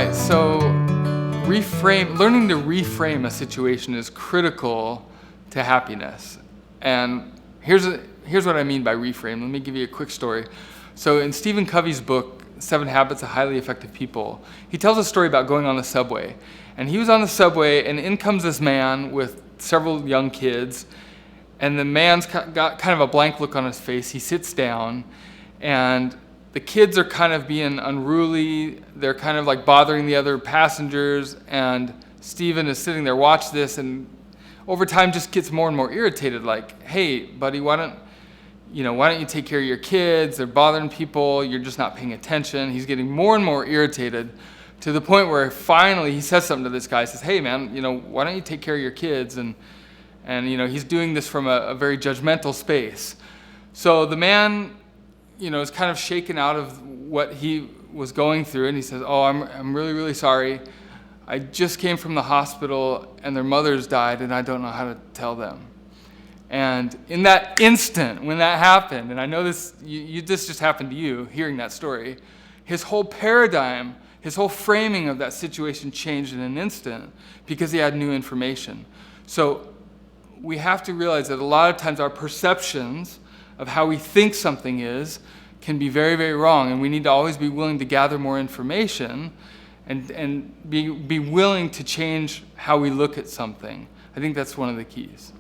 right, so learning to reframe a situation is critical to happiness. And here's what I mean by reframe. Let me give you a quick story. So in Stephen Covey's book, 7 Habits of Highly Effective People, he tells a story about going on the subway. And he was on the subway, and in comes this man with several young kids, and the man's got kind of a blank look on his face. He sits down, and the kids are kind of being unruly. They're kind of like bothering the other passengers, and Stephen is sitting there, watch this, and over time just gets more and more irritated, like, hey, buddy, why don't you take care of your kids? They're bothering people. You're just not paying attention. He's getting more and more irritated to the point where finally he says something to this guy. He says, hey, man, why don't you take care of your kids? And he's doing this from a very judgmental space. So the man, is kind of shaken out of what he was going through, and he says, oh, I'm really, really sorry. I just came from the hospital, and their mothers died, and I don't know how to tell them. And in that instant, when that happened, and I know this just happened to you, hearing that story, his whole paradigm, his whole framing of that situation changed in an instant because he had new information. So we have to realize that a lot of times our perceptions of how we think something is can be very, very wrong, and we need to always be willing to gather more information and be willing to change how we look at something. I think that's one of the keys.